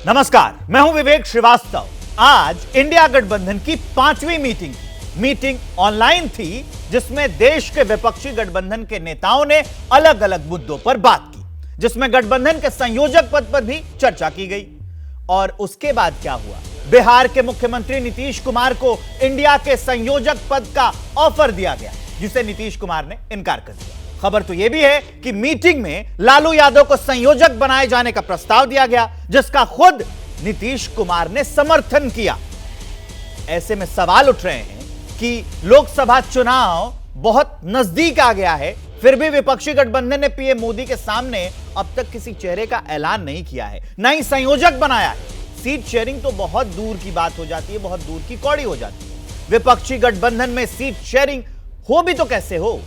नमस्कार, मैं हूं विवेक श्रीवास्तव। आज इंडिया गठबंधन की 5वीं मीटिंग ऑनलाइन थी, जिसमें देश के विपक्षी गठबंधन के नेताओं ने अलग अलग मुद्दों पर बात की, जिसमें गठबंधन के संयोजक पद पर भी चर्चा की गई। और उसके बाद क्या हुआ? बिहार के मुख्यमंत्री नीतीश कुमार को इंडिया के संयोजक पद का ऑफर दिया गया, जिसे नीतीश कुमार ने इनकार कर दिया। खबर तो यह भी है कि मीटिंग में लालू यादव को संयोजक बनाए जाने का प्रस्ताव दिया गया, जिसका खुद नीतीश कुमार ने समर्थन किया। ऐसे में सवाल उठ रहे हैं कि लोकसभा चुनाव बहुत नजदीक आ गया है, फिर भी विपक्षी गठबंधन ने पीएम मोदी के सामने अब तक किसी चेहरे का ऐलान नहीं किया है, न ही संयोजक बनाया है। सीट शेयरिंग तो बहुत दूर की बात हो जाती है, बहुत दूर की कौड़ी हो जाती है। विपक्षी गठबंधन में सीट शेयरिंग हो भी तो कैसे हो?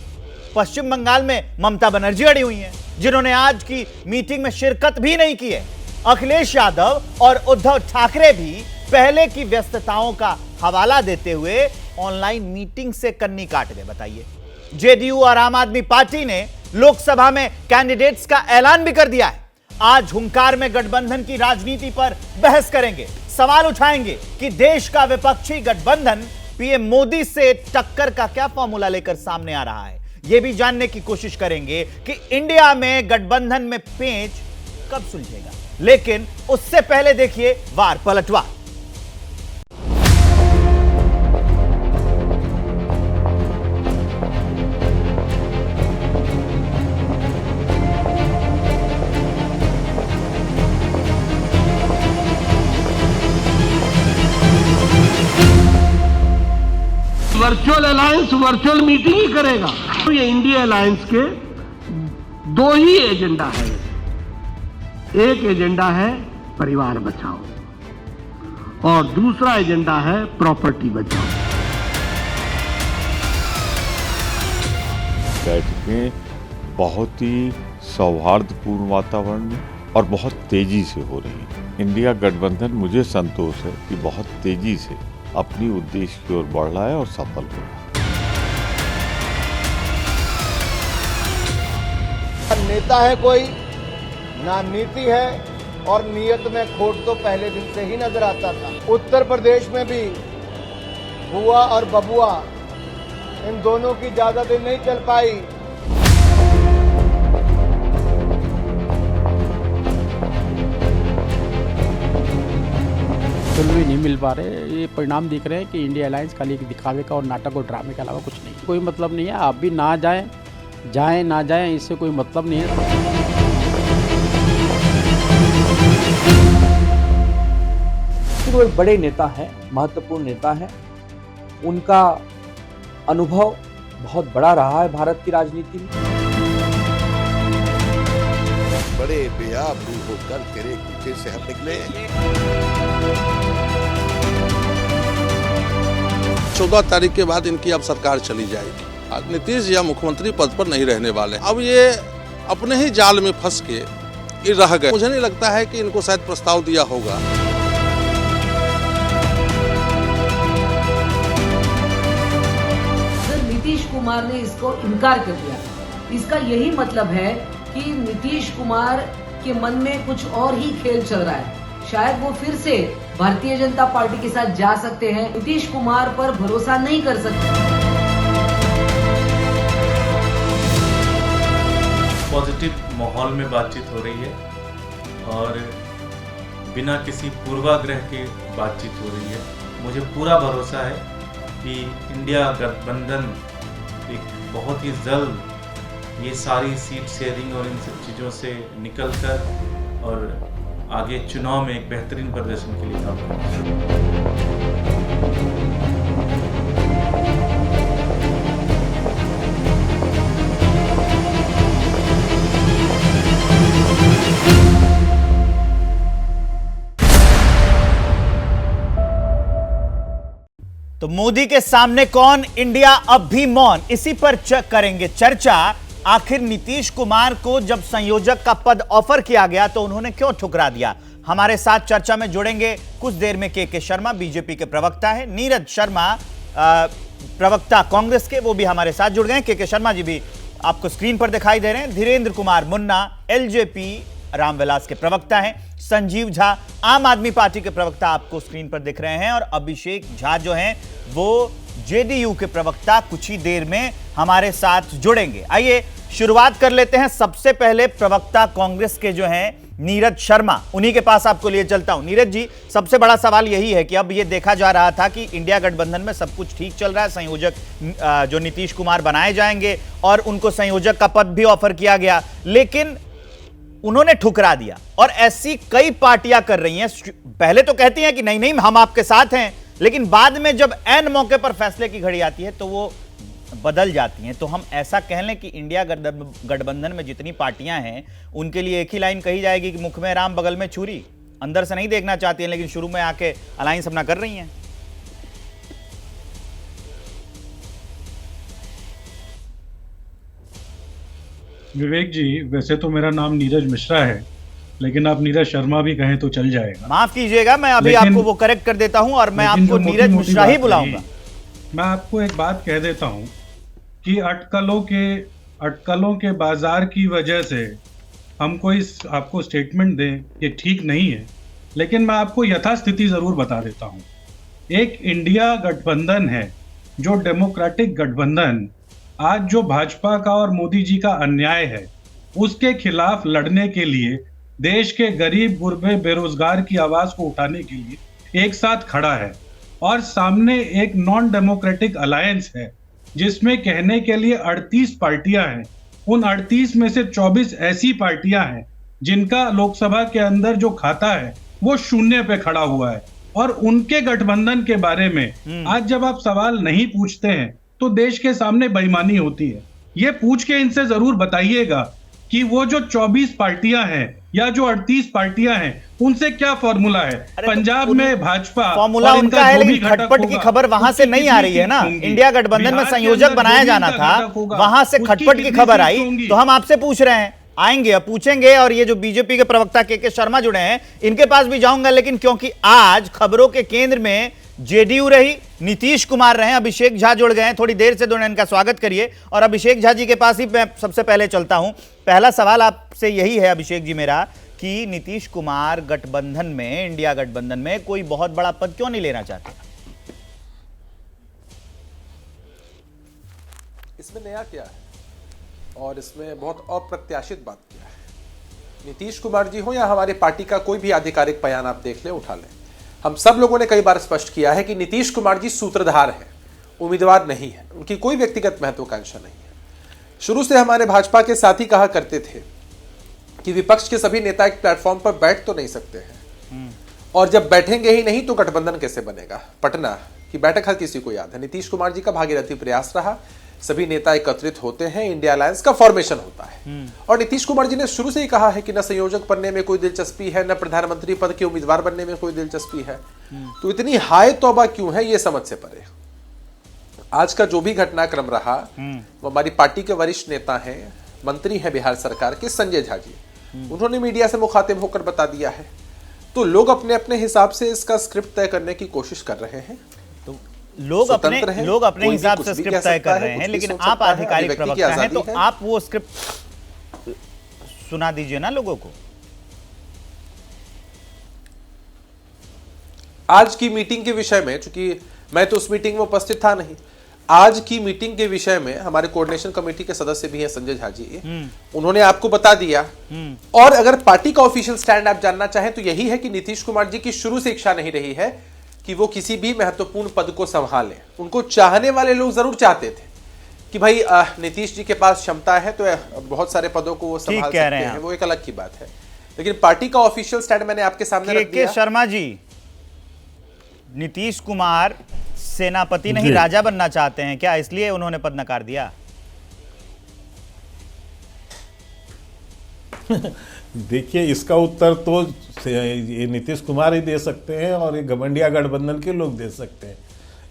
पश्चिम बंगाल में ममता बनर्जी अड़ी हुई हैं, जिन्होंने आज की मीटिंग में शिरकत भी नहीं की है। अखिलेश यादव और उद्धव ठाकरे भी पहले की व्यस्तताओं का हवाला देते हुए ऑनलाइन मीटिंग से कन्नी काट गए। बताइए, जेडीयू और आम आदमी पार्टी ने लोकसभा में कैंडिडेट्स का ऐलान भी कर दिया है। आज हुंकार में गठबंधन की राजनीति पर बहस करेंगे, सवाल उठाएंगे कि देश का विपक्षी गठबंधन पीएम मोदी से टक्कर का क्या फॉर्मूला लेकर सामने आ रहा है। यह भी जानने की कोशिश करेंगे कि इंडिया में गठबंधन में पेंच कब सुलझेगा। लेकिन उससे पहले देखिए वार पलटवार। वर्चुअल अलायंस वर्चुअल मीटिंग ही करेगा। तो ये इंडिया अलायंस के दो ही एजेंडा है। एक एजेंडा है परिवार बचाओ और दूसरा एजेंडा है प्रॉपर्टी बचाओ। बैठकें बहुत ही सौहार्दपूर्ण वातावरण में और बहुत तेजी से हो रही है। इंडिया गठबंधन, मुझे संतोष है कि बहुत तेजी से अपनी उद्देश्य की ओर बढ़ रहा है और सफल हो रहा है। नेता है कोई ना नीति है, और नीयत में खोट तो पहले दिन से ही नजर आता था। उत्तर प्रदेश में भी बुआ और बबुआ, इन दोनों की ज्यादा दिन नहीं चल पाई। भी नहीं मिल पा रहे। ये परिणाम दिख रहे हैं कि इंडिया अलायंस खाली एक दिखावे का और नाटक और ड्रामे के अलावा कुछ नहीं, कोई मतलब नहीं है। आप भी ना जाएं ना जाएं, इससे कोई मतलब नहीं है। वो एक बड़े नेता हैं, महत्वपूर्ण नेता हैं। उनका अनुभव बहुत बड़ा रहा है भारत की राजनीति में। बड़े बेआबरू होकर तेरे कुत्ते से हम निकले। 14 तारीख के बाद इनकी अब सरकार चली जाएगी। आज नीतीश या मुख्यमंत्री पद पर नहीं रहने वाले। अब ये अपने ही जाल में फंस के ये रह गए। मुझे नहीं लगता है कि इनको शायद प्रस्ताव दिया होगा। सर, नीतीश कुमार ने इसको इनकार कर दिया। इसका यही मतलब है कि नीतीश कुमार के मन में कुछ और ही खेल चल रहा है। शायद वो फिर से भारतीय जनता पार्टी के साथ जा सकते हैं। नीतीश कुमार पर भरोसा नहीं कर सकते। पॉजिटिव माहौल में बातचीत हो रही है और बिना किसी पूर्वाग्रह के बातचीत हो रही है। मुझे पूरा भरोसा है कि इंडिया गठबंधन एक बहुत ही जल्द ये सारी सीट शेयरिंग और इन सब चीज़ों से निकलकर और आगे चुनाव में एक बेहतरीन प्रदर्शन के लिए काम करेंगे। तो मोदी के सामने कौन, इंडिया अब भी मौन, इसी पर करेंगे चर्चा। आखिर नीतीश कुमार को जब संयोजक का पद ऑफर किया गया तो उन्होंने क्यों ठुकरा दिया? हमारे साथ चर्चा में जुड़ेंगे कुछ देर में के शर्मा, बीजेपी के प्रवक्ता है, नीरज शर्मा प्रवक्ता कांग्रेस के, वो भी हमारे साथ जुड़ गए। के शर्मा जी भी आपको स्क्रीन पर दिखाई दे रहे हैं। धीरेन्द्र कुमार मुन्ना एलजेपी रामविलास के प्रवक्ता हैं। संजीव झा, आम आदमी पार्टी के प्रवक्ता आपको स्क्रीन पर दिख रहे हैं, और अभिषेक झा जो हैं वो जेडीयू के प्रवक्ता कुछ ही देर में हमारे साथ जुड़ेंगे। आइए शुरुआत कर लेते हैं। सबसे पहले प्रवक्ता कांग्रेस के जो हैं नीरज शर्मा, उन्हीं के पास आपको लिए चलता हूं। नीरज जी, सबसे बड़ा सवाल यही है कि अब ये देखा जा रहा था कि इंडिया गठबंधन में सब कुछ ठीक चल रहा है, संयोजक जो नीतीश कुमार बनाए जाएंगे और उनको संयोजक का पद भी ऑफर किया गया, लेकिन उन्होंने ठुकरा दिया। और ऐसी कई पार्टियां कर रही हैं, पहले तो कहती हैं कि नहीं नहीं हम आपके साथ हैं, लेकिन बाद में जब ऐन मौके पर फैसले की घड़ी आती है तो वो बदल जाती हैं। तो हम ऐसा कह लें कि इंडिया गठबंधन में जितनी पार्टियां हैं उनके लिए एक ही लाइन कही जाएगी कि मुख में राम बगल में छुरी, अंदर से नहीं देखना चाहती हैं लेकिन शुरू में आके अलायंस अपना कर रही हैं। विवेक जी, वैसे तो मेरा नाम नीरज मिश्रा है, लेकिन आप नीरज शर्मा भी कहें तो चल जाएगा। माफ कीजिएगा, मैं अभी आपको वो करेक्ट कर देता हूं और मैं आपको नीरज मिश्रा ही बुलाऊंगा। मैं आपको एक बात कह देता हूं कि अटकलों के बाजार की वजह से हम कोई आपको स्टेटमेंट दें ये ठीक नहीं है, लेकिन मैं आपको यथास्थिति जरूर बता देता हूं। एक इंडिया गठबंधन है जो डेमोक्रेटिक गठबंधन, आज जो भाजपा का और मोदी जी का अन्याय है उसके खिलाफ लड़ने के लिए, देश के गरीब गुरबे बेरोजगार की आवाज को उठाने के लिए एक साथ खड़ा है। और सामने एक नॉन डेमोक्रेटिक अलायंस है जिसमें कहने के लिए 38 पार्टियां हैं। उन 38 में से 24 ऐसी पार्टियां हैं जिनका लोकसभा के अंदर जो खाता है वो शून्य पे खड़ा हुआ है। और उनके गठबंधन के बारे में आज जब आप सवाल नहीं पूछते हैं तो देश के सामने बेईमानी होती है। ये पूछ के इनसे जरूर बताइएगा कि वो जो 24 पार्टियां हैं या जो 38 पार्टियां हैं उनसे क्या फॉर्मूला है। पंजाब में भाजपा फॉर्मूला उनका है, लेकिन खटपट की खबर वहां से नहीं आ रही है ना। इंडिया गठबंधन में संयोजक बनाया जाना था, वहां से खटपट की खबर आई, तो हम आपसे पूछ रहे हैं, आएंगे अब पूछेंगे। और ये जो बीजेपी के प्रवक्ता के शर्मा जुड़े हैं इनके पास भी जाऊंगा, लेकिन क्योंकि आज खबरों के केंद्र में जेडीयू रही, नीतीश कुमार रहे, अभिषेक झा जुड़ गए हैं, थोड़ी देर से दोनों इनका स्वागत करिए। और अभिषेक झा जी के पास ही मैं सबसे पहले चलता हूं। पहला सवाल आपसे यही है अभिषेक जी मेरा, कि नीतीश कुमार गठबंधन में, इंडिया गठबंधन में कोई बहुत बड़ा पद क्यों नहीं लेना चाहते? इसमें नया क्या है और इसमें बहुत अप्रत्याशित बात क्या है। नीतीश कुमार जी हो या हमारी पार्टी का कोई भी आधिकारिक बयान आप देख लें, उठा लें, हम सब लोगों ने कई बार स्पष्ट किया है कि नीतीश कुमार जी सूत्रधार हैं, उम्मीदवार नहीं है, उनकी कोई व्यक्तिगत महत्वाकांक्षा नहीं है। शुरू से हमारे भाजपा के साथी कहा करते थे कि विपक्ष के सभी नेता एक प्लेटफॉर्म पर बैठ तो नहीं सकते हैं, और जब बैठेंगे ही नहीं तो गठबंधन कैसे बनेगा। पटना की बैठक हर किसी को याद है, नीतीश कुमार जी का भागीरथी प्रयास रहा, सभी नेता एकत्रित होते हैं, इंडिया अलायंस का फॉर्मेशन होता है। और नीतीश कुमार जी ने शुरू से ही कहा है कि न संयोजक बनने में कोई दिलचस्पी है, न प्रधानमंत्री पद के उम्मीदवार बनने में कोई दिलचस्पी है। तो इतनी हाय तौबा क्यों है, ये समझ से परे। आज का जो भी घटनाक्रम रहा वो हमारी पार्टी के वरिष्ठ नेता हैं, मंत्री हैं बिहार सरकार के संजय झा जी, उन्होंने मीडिया से मुखातिब होकर बता दिया है। तो लोग अपने अपने हिसाब से इसका स्क्रिप्ट तय करने की कोशिश कर रहे हैं। तो लोग अपने हिसाब से स्क्रिप्ट तय कर रहे हैं, लेकिन आप आधिकारिक प्रवक्ता हैं तो आप वो स्क्रिप्ट सुना दीजिए ना लोगों को। आज की मीटिंग के विषय में, चूंकि मैं तो उस मीटिंग में उपस्थित था नहीं, आज की मीटिंग के विषय में हमारे कोऑर्डिनेशन कमेटी के सदस्य भी हैं संजय झा जी, उन्होंने आपको बता दिया। और अगर पार्टी का ऑफिशियल स्टैंड आप जानना चाहें तो यही है कि नीतीश कुमार जी की शुरू से इच्छा नहीं रही है कि वो किसी भी महत्वपूर्ण पद को संभालें। उनको चाहने वाले लोग जरूर चाहते थे कि भाई नीतीश जी के पास क्षमता है तो बहुत सारे पदों को वो संभाल सकते हैं, वो एक अलग की बात है। लेकिन पार्टी का ऑफिशियल स्टैंड मैंने आपके सामने रख दिया। शर्मा जी, नीतीश कुमार सेनापति नहीं राजा बनना चाहते हैं क्या, इसलिए उन्होंने पद नकार दिया? देखिए, इसका उत्तर तो ये नीतीश कुमार ही दे सकते हैं और ये घमंडिया गठबंधन के लोग दे सकते हैं।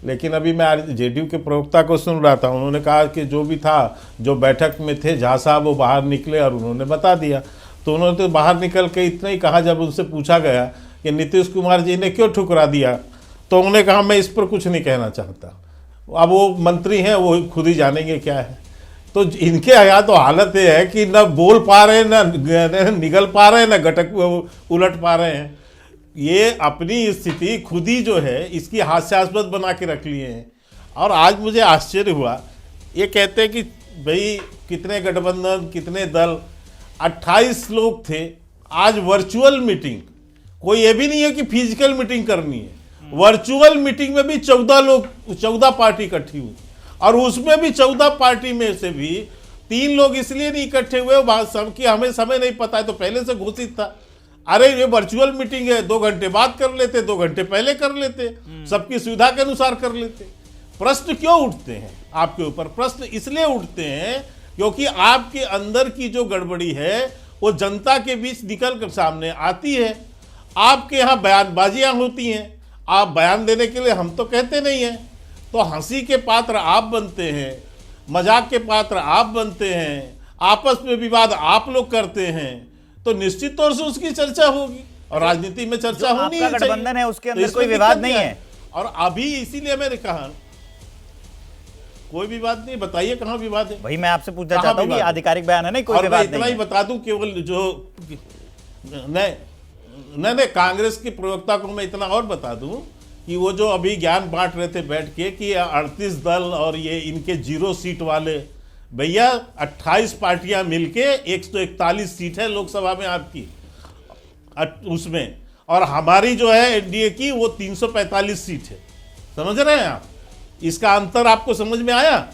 लेकिन अभी मैं आज जेडीयू के प्रवक्ता को सुन रहा था, उन्होंने कहा कि जो भी था, जो बैठक में थे झा साहब, वो बाहर निकले और उन्होंने बता दिया। तो उन्होंने तो बाहर निकल के इतना ही कहा, जब उनसे पूछा गया कि नीतीश कुमार जी ने क्यों ठुकरा दिया, तो उन्होंने कहा मैं इस पर कुछ नहीं कहना चाहता। अब वो मंत्री हैं, वो खुद ही जानेंगे क्या है। तो इनके यहाँ तो हालत ये है कि न बोल पा रहे हैं, न निगल पा रहे हैं, न गटक उलट पा रहे हैं। ये अपनी स्थिति खुद ही जो है इसकी हास्यास्पद बना के रख लिए हैं। और आज मुझे आश्चर्य हुआ, ये कहते हैं कि भाई कितने गठबंधन, कितने दल, 28 लोग थे। आज वर्चुअल मीटिंग, कोई ये भी नहीं है कि फिजिकल मीटिंग करनी है, वर्चुअल मीटिंग में भी 14 पार्टी इकट्ठी हुई। और उसमें भी 14 पार्टी में से भी 3 लोग इसलिए नहीं इकट्ठे हुए कि हमें समय नहीं पता है, तो पहले से घोषित था। अरे ये वर्चुअल मीटिंग है, 2 घंटे बाद कर लेते, 2 घंटे पहले कर लेते, सबकी सुविधा के अनुसार कर लेते। प्रश्न क्यों उठते हैं आपके ऊपर? प्रश्न इसलिए उठते हैं क्योंकि आपके अंदर की जो गड़बड़ी है वो जनता के बीच निकल कर सामने आती है। आपके यहाँ बयानबाजियां होती हैं, आप बयान देने के लिए, हम तो कहते नहीं हैं, तो हंसी के पात्र आप बनते हैं, मजाक के पात्र आप बनते हैं, आपस में विवाद आप लोग करते हैं, तो निश्चित तौर से उसकी चर्चा होगी। और राजनीति में चर्चा होनी है, गठबंधन है उसके अंदर कोई विवाद नहीं है। और अभी इसीलिए मैंने कहा कोई विवाद नहीं। बताइए कहाँ विवाद है? वही मैं आपसे पूछना चाहता हूँ कि आधिकारिक बयान है नहीं, कोई विवाद नहीं। इतना ही बता दूं, केवल जो नहीं, कांग्रेस के प्रवक्ता को मैं इतना और बता दूं कि वो जो अभी ज्ञान बांट रहे थे बैठ के कि 38 दल और ये इनके 0 सीट वाले, भैया 28 पार्टियां मिलके 141 सीट है लोकसभा में आपकी उसमें, और हमारी जो है एनडीए की वो 345 सीट है। समझ रहे हैं आप? इसका अंतर आपको समझ में आया?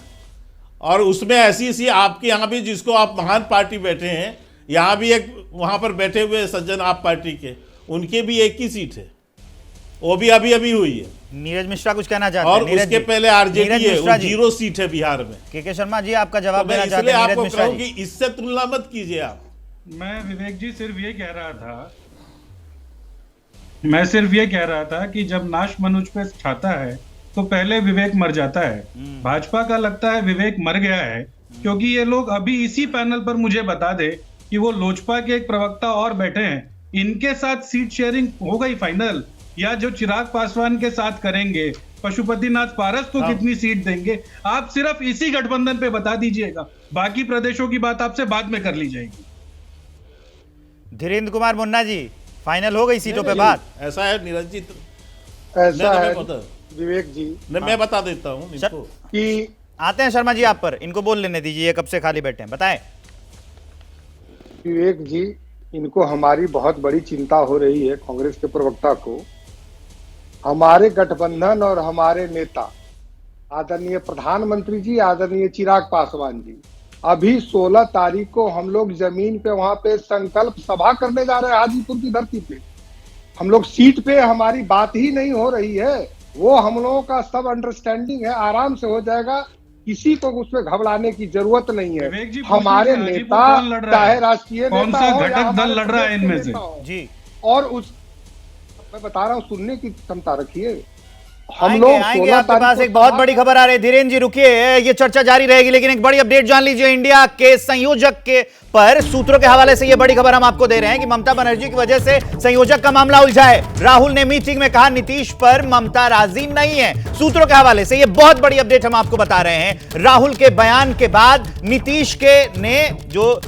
और उसमें ऐसी आपके यहाँ भी, जिसको आप महान पार्टी बैठे हैं, यहाँ भी एक वहाँ पर बैठे हुए सज्जन आप पार्टी के, उनके भी 1 ही सीट है, वो भी अभी हुई है। नीरज मिश्रा कुछ कहना चाहते हैं? और उसके पहले आरजेडी है, वो 0 सीट है बिहार में। के शर्मा जी आपका जवाब देना चाहते हैं? इसलिए आपको कहूं कि इससे तुलना मत कीजिए आप। मैं विवेक जी सिर्फ ये कह रहा था कि जब नाश मनुष्य पे छाता है तो पहले विवेक मर जाता है। भाजपा का लगता है विवेक मर गया है, क्योंकि ये लोग अभी इसी पैनल पर मुझे बता दे कि वो लोजपा के एक प्रवक्ता और बैठे हैं, इनके साथ सीट शेयरिंग हो गई फाइनल, या जो चिराग पासवान के साथ करेंगे, पशुपतिनाथ पारस को कितनी सीट देंगे, आप सिर्फ इसी गठबंधन पे बता दीजिएगा, बाकी प्रदेशों की बात आपसे बाद में कर ली जाएगी। धीरेन्द्र कुमार मुन्ना जी, फाइनल हो गई सीटों पे बात? ऐसा है नीरज जी, ऐसा है विवेक जी, मैं बता देता हूँ कि आते हैं शर्मा जी आप पर, इनको बोल लेने दीजिए, कब से खाली बैठे हैं, बताएं। विवेक जी, इनको हमारी बहुत बड़ी चिंता हो रही है, कांग्रेस के प्रवक्ता को। हमारे गठबंधन और हमारे नेता आदरणीय प्रधानमंत्री जी, आदरणीय चिराग पासवान जी, अभी 16 तारीख को हम लोग जमीन पे वहां पे संकल्प सभा करने जा रहे हैं, हाजीपुर की धरती पे। हम लोग सीट पे, हमारी बात ही नहीं हो रही है, वो हम लोगों का सब अंडरस्टैंडिंग है, आराम से हो जाएगा, किसी को उसमें घबराने की जरूरत नहीं है। हमारे नेता चाहे राष्ट्रीय नेता हो या घटक दल लड़ रहा है इनमें से जी, और उस मैं बता रहा हूँ, सुनने की क्षमता रखिए। हम आएंगे, लोग आएंगे आपके पास एक बहुत बड़ी खबर आ रही है। धीरेन्द्र जी रुकिए, ये चर्चा जारी रहेगी, लेकिन एक बड़ी अपडेट जान लीजिए। इंडिया के संयोजक के पर सूत्रों के हवाले से ये बड़ी खबर हम आपको दे रहे हैं कि ममता बनर्जी की वजह से संयोजक का मामला उलझा है। राहुल ने मीटिंग में कहा नीतीश पर ममता राजी नहीं है। सूत्रों के हवाले से ये बहुत बड़ी अपडेट हम आपको बता रहे हैं। राहुल के बयान के बाद नीतीश जो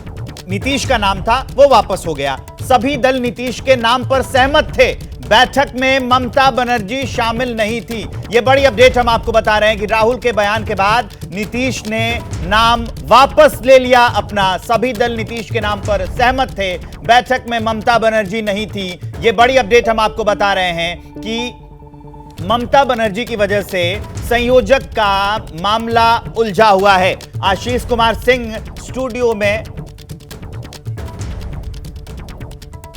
नीतीश का नाम था वो वापस हो गया। सभी दल नीतीश के नाम पर सहमत थे। बैठक में ममता बनर्जी शामिल नहीं थी। यह बड़ी अपडेट हम आपको बता रहे हैं कि राहुल के बयान के बाद नीतीश ने नाम वापस ले लिया अपना। सभी दल नीतीश के नाम पर सहमत थे, बैठक में ममता बनर्जी नहीं थी। यह बड़ी अपडेट हम आपको बता रहे हैं कि ममता बनर्जी की वजह से संयोजक का मामला उलझा हुआ है। आशीष कुमार सिंह स्टूडियो में,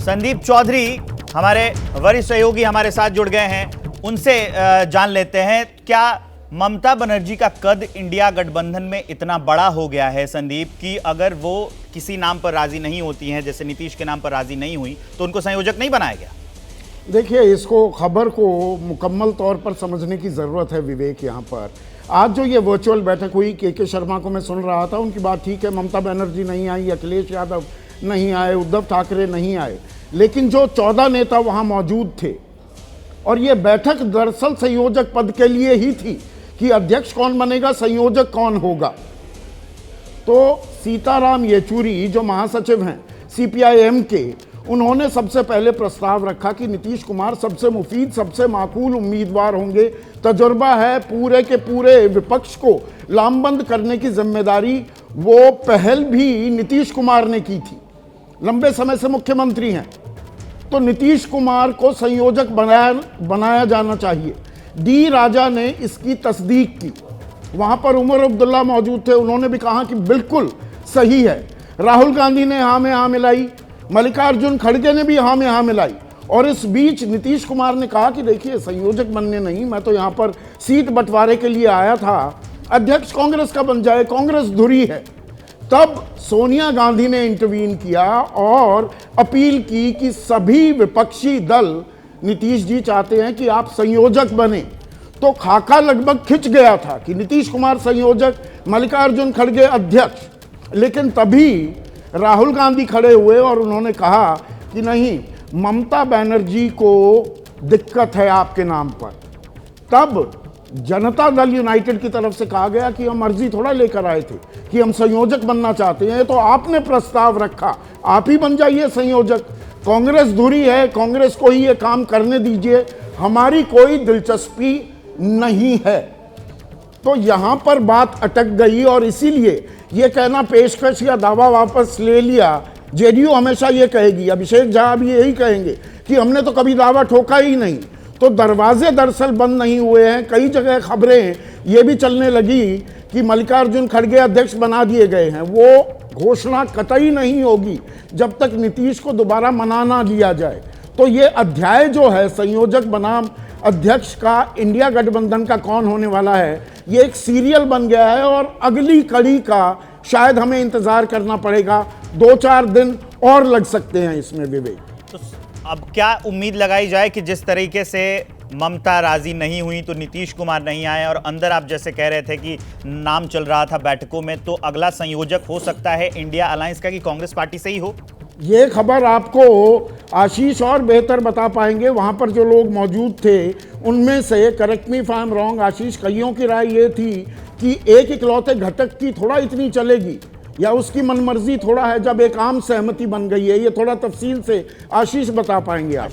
संदीप चौधरी हमारे वरिष्ठ सहयोगी हमारे साथ जुड़ गए हैं, उनसे जान लेते हैं क्या ममता बनर्जी का कद इंडिया गठबंधन में इतना बड़ा हो गया है संदीप, कि अगर वो किसी नाम पर राजी नहीं होती हैं, जैसे नीतीश के नाम पर राजी नहीं हुई, तो उनको संयोजक नहीं बनाया गया? देखिए, इसको खबर को मुकम्मल तौर पर समझने की ज़रूरत है विवेक। यहाँ पर आज जो ये वर्चुअल बैठक हुई, के शर्मा को मैं सुन रहा था, उनकी बात ठीक है, ममता बनर्जी नहीं आई, अखिलेश यादव नहीं आए, उद्धव ठाकरे नहीं आए, लेकिन जो 14 नेता वहाँ मौजूद थे, और ये बैठक दरअसल संयोजक पद के लिए ही थी कि अध्यक्ष कौन बनेगा, संयोजक कौन होगा। तो सीताराम येचुरी जो महासचिव हैं CPIM के, उन्होंने सबसे पहले प्रस्ताव रखा कि नीतीश कुमार सबसे मुफीद, सबसे माकूल उम्मीदवार होंगे। तजुर्बा है, पूरे के पूरे विपक्ष को लामबंद करने की जिम्मेदारी वो पहल भी नीतीश कुमार ने की थी, लंबे समय से मुख्यमंत्री हैं, तो नीतीश कुमार को संयोजक बनाया जाना चाहिए। डी राजा ने इसकी तस्दीक की, वहाँ पर उमर अब्दुल्ला मौजूद थे, उन्होंने भी कहा कि बिल्कुल सही है। राहुल गांधी ने हाँ में हाँ मिलाई, मल्लिकार्जुन खड़गे ने भी हाँ में हाँ मिलाई, और इस बीच नीतीश कुमार ने कहा कि देखिए संयोजक बनने नहीं, मैं तो यहाँ पर सीट बंटवारे के लिए आया था, अध्यक्ष कांग्रेस का बन जाए, कांग्रेस धुरी है। तब सोनिया गांधी ने इंटरवीन किया और अपील की कि सभी विपक्षी दल, नीतीश जी चाहते हैं कि आप संयोजक बने। तो खाका लगभग खिंच गया था कि नीतीश कुमार संयोजक, मल्लिकार्जुन खड़गे अध्यक्ष, लेकिन तभी राहुल गांधी खड़े हुए और उन्होंने कहा कि नहीं, ममता बनर्जी को दिक्कत है आपके नाम पर। तब जनता दल यूनाइटेड की तरफ से कहा गया कि हम अर्जी थोड़ा लेकर आए थे कि हम संयोजक बनना चाहते हैं, तो आपने प्रस्ताव रखा, आप ही बन जाइए संयोजक। कांग्रेस धुरी है, कांग्रेस को ही ये काम करने दीजिए, हमारी कोई दिलचस्पी नहीं है। तो यहां पर बात अटक गई और इसीलिए ये कहना पेशकश या दावा वापस ले लिया। जेडीयू हमेशा ये कहेगी, अभिषेक झा भी यही कहेंगे कि हमने तो कभी दावा ठोका ही नहीं। तो दरवाजे दरअसल बंद नहीं हुए हैं। कई जगह खबरें ये भी चलने लगी कि मल्लिकार्जुन खड़गे अध्यक्ष बना दिए गए हैं। वो घोषणा कतई नहीं होगी जब तक नीतीश को दोबारा मना ना लिया जाए। तो ये अध्याय जो है संयोजक बनाम अध्यक्ष का, इंडिया गठबंधन का कौन होने वाला है, ये एक सीरियल बन गया है और अगली कड़ी का शायद हमें इंतजार करना पड़ेगा। 2-4 दिन और लग सकते हैं इसमें विवेक। तो अब क्या उम्मीद लगाई जाए कि जिस तरीके से ममता राजी नहीं हुई तो नीतीश कुमार नहीं आए, और अंदर आप जैसे कह रहे थे कि नाम चल रहा था बैठकों में, तो अगला संयोजक हो सकता है इंडिया अलायंस का कि कांग्रेस पार्टी से ही हो? ये खबर आपको आशीष और बेहतर बता पाएंगे। वहाँ पर जो लोग मौजूद थे उनमें से, correct me if I am wrong Ashish, कईयों की राय ये थी कि एक इकलौते घटक की थोड़ा इतनी चलेगी या उसकी मनमर्जी थोड़ा है जब एक आम सहमति बन गई है। ये थोड़ा तफसील से आशीष बता पाएंगे आप।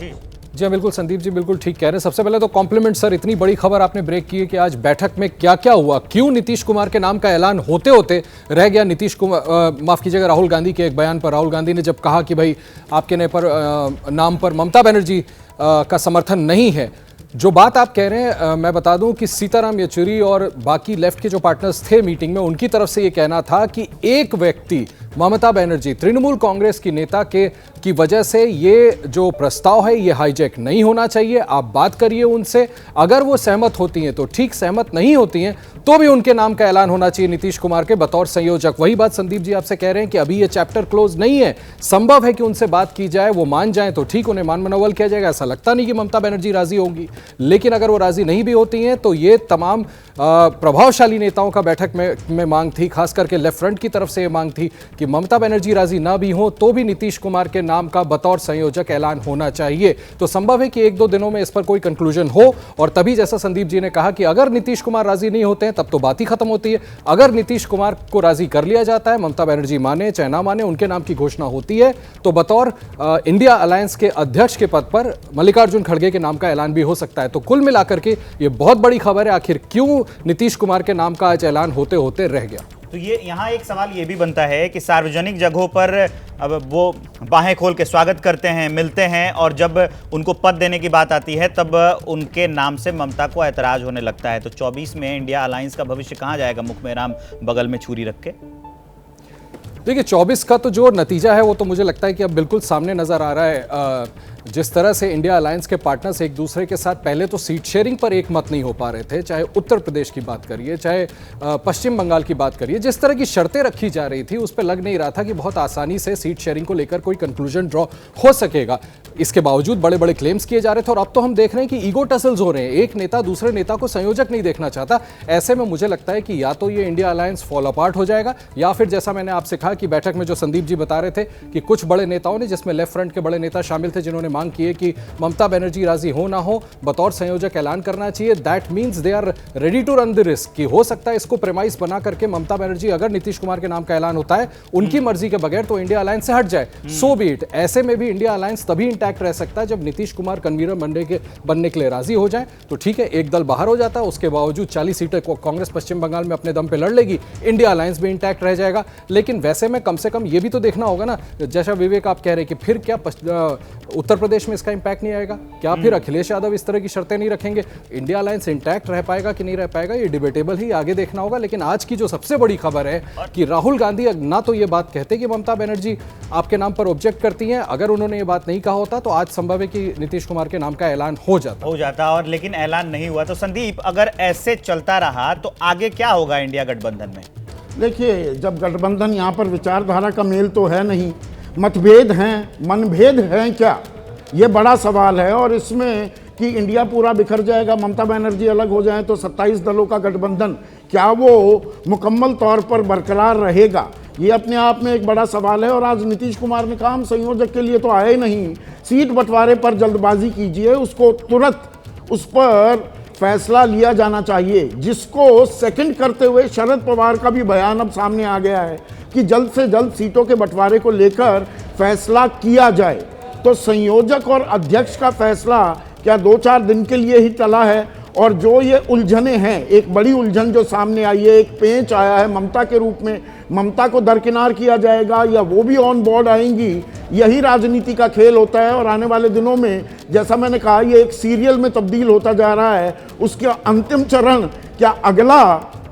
जी बिल्कुल संदीप जी, बिल्कुल ठीक कह रहे हैं। सबसे पहले तो कॉम्प्लीमेंट सर, इतनी बड़ी खबर आपने ब्रेक की है कि आज बैठक में क्या क्या हुआ, क्यों नीतीश कुमार के नाम का ऐलान होते होते रह गया नीतीश कुमार, माफ कीजिएगा, राहुल गांधी के एक बयान पर। राहुल गांधी ने जब कहा कि भाई आपके नाम पर ममता बनर्जी का समर्थन नहीं है। जो बात आप कह रहे हैं, मैं बता दूं कि सीताराम येचुरी और बाकी लेफ्ट के जो पार्टनर्स थे मीटिंग में, उनकी तरफ से ये कहना था कि एक व्यक्ति ममता बनर्जी तृणमूल कांग्रेस की नेता की वजह से ये जो प्रस्ताव है ये हाईजैक नहीं होना चाहिए। आप बात करिए उनसे, अगर वो सहमत होती हैं तो ठीक, सहमत नहीं होती हैं तो भी उनके नाम का ऐलान होना चाहिए नीतीश कुमार के बतौर संयोजक। वही बात संदीप जी आपसे कह रहे हैं कि अभी ये चैप्टर क्लोज नहीं है, संभव है कि उनसे बात की जाए, वो मान जाए तो ठीक, उन्हें मान मनोवल किया जाएगा। ऐसा लगता नहीं कि ममता बनर्जी राजी होंगी, लेकिन अगर वो राजी नहीं भी होती हैं तो ये तमाम प्रभावशाली नेताओं का बैठक में मांग थी, खास करके लेफ्ट फ्रंट की तरफ से ये मांग थी कि ममता बनर्जी राजी ना भी हो तो भी नीतीश कुमार के नाम का बतौर संयोजक ऐलान होना चाहिए। तो संभव है कि 1-2 दिनों में इस पर कोई कंक्लूजन हो, और तभी जैसा संदीप जी ने कहा कि अगर नीतीश कुमार राजी नहीं होते हैं तब तो बात ही खत्म होती है। अगर नीतीश कुमार को राजी कर लिया जाता है, ममता बनर्जी माने चाहे ना माने, उनके नाम की घोषणा होती है, तो बतौर इंडिया अलायंस के अध्यक्ष के पद पर मल्लिकार्जुन खड़गे के नाम का ऐलान भी हो सकता है। तो कुल मिलाकर के ये बहुत बड़ी खबर है, आखिर क्यों नीतीश कुमार के नाम का आज ऐलान होते होते रह गया। तो ये यहाँ एक सवाल ये भी बनता है कि सार्वजनिक जगहों पर अब वो बाहें खोल के स्वागत करते हैं, मिलते हैं, और जब उनको पद देने की बात आती है तब उनके नाम से ममता को ऐतराज होने लगता है। तो 24 में इंडिया अलायंस का भविष्य कहाँ जाएगा, मुख में राम बगल में छुरी रख के? देखिए 24 का तो जो नतीजा है वो तो मुझे लगता है कि अब बिल्कुल सामने नजर आ रहा है। जिस तरह से इंडिया अलायंस के पार्टनर्स एक दूसरे के साथ पहले तो सीट शेयरिंग पर एक मत नहीं हो पा रहे थे, चाहे उत्तर प्रदेश की बात करिए, चाहे पश्चिम बंगाल की बात करिए, जिस तरह की शर्तें रखी जा रही थी उस पर लग नहीं रहा था कि बहुत आसानी से सीट शेयरिंग को लेकर कोई कंक्लूजन ड्रॉ हो सकेगा। इसके बावजूद बड़े बड़े क्लेम्स किए जा रहे थे, और अब तो हम देख रहे हैं कि ईगो टसल्स हो रहे हैं, एक नेता दूसरे नेता को संयोजक नहीं देखना चाहता। ऐसे में मुझे लगता है कि या तो ये इंडिया अलायंस फॉल अपार्ट हो जाएगा, या फिर जैसा मैंने आपसे कहा कि बैठक में जो संदीप जी बता रहे थे कि कुछ बड़े नेताओं ने, जिसमें लेफ्ट फ्रंट के बड़े नेता शामिल थे, जिन्होंने मांग की है कि ममता बनर्जी राजी हो ना हो बतौर संयोजक ऐलान करना चाहिए। That means they are ready to run the risk कि हो सकता है इसको प्रेमाइस बना करके ममता बनर्जी, अगर नीतीश कुमार के नाम का ऐलान होता है उनकी मर्जी के बगैर, तो इंडिया अलायंस से हट जाए। सो बी इट। ऐसे में भी इंडिया अलायंस तभी इंटैक्ट रह सकता है जब नीतीश कुमार कन्वीनर बनने के लिए राजी हो जाए। तो ठीक है, एक दल बाहर हो जाता है, उसके बावजूद 40 सीटें कांग्रेस पश्चिम बंगाल में अपने दम पे लड़ लेगी, इंडिया अलायंस भी इंटैक्ट रह जाएगा। लेकिन वैसे में कम से कम ये भी तो देखना होगा ना, जैसा विवेक आप कह रहे हैं कि फिर क्या उत्तर प्रदेश में इसका इंपैक्ट नहीं आएगा? क्या फिर अखिलेश यादव इस तरह की शर्तें नहीं रखेंगे? इंडिया अलायंस इंटैक्ट रह पाएगा कि नहीं रह पाएगा, ये डिबेटेबल ही, आगे देखना होगा। लेकिन आज की जो सबसे बड़ी खबर है कि राहुल गांधी ना तो ये बात कहते कि ममता बनर्जी आपके नाम पर ऑब्जेक्ट करती हैं, अगर उन्होंने ये बात नहीं कहा होता तो आज संभव है कि नीतीश कुमार के नाम का ऐलान हो जाता। और लेकिन ऐलान नहीं हुआ। तो संदीप, अगर ऐसे चलता रहा तो आगे क्या होगा इंडिया गठबंधन में? देखिए, जब गठबंधन यहाँ पर विचारधारा का मेल तो है नहीं, मतभेद हैं, मनभेद हैं क्या, ये बड़ा सवाल है। और इसमें कि इंडिया पूरा बिखर जाएगा, ममता बनर्जी अलग हो जाए तो 27 दलों का गठबंधन क्या वो मुकम्मल तौर पर बरकरार रहेगा, ये अपने आप में एक बड़ा सवाल है। और आज नीतीश कुमार ने कहा हम संयोजक के लिए तो आए नहीं, सीट बंटवारे पर जल्दबाजी कीजिए, उसको तुरंत उस पर फैसला लिया जाना चाहिए, जिसको सेकंड करते हुए शरद पवार का भी बयान अब सामने आ गया है कि जल्द से जल्द सीटों के बंटवारे को लेकर फैसला किया जाए। तो संयोजक और अध्यक्ष का फैसला क्या 2-4 दिन के लिए ही टला है? और जो ये उलझने हैं, एक बड़ी उलझन जो सामने आई है, एक पेंच आया है ममता के रूप में, ममता को दरकिनार किया जाएगा या वो भी ऑन बोर्ड आएंगी, यही राजनीति का खेल होता है। और आने वाले दिनों में, जैसा मैंने कहा, ये एक सीरियल में तब्दील होता जा रहा है, उसके अंतिम चरण क्या अगला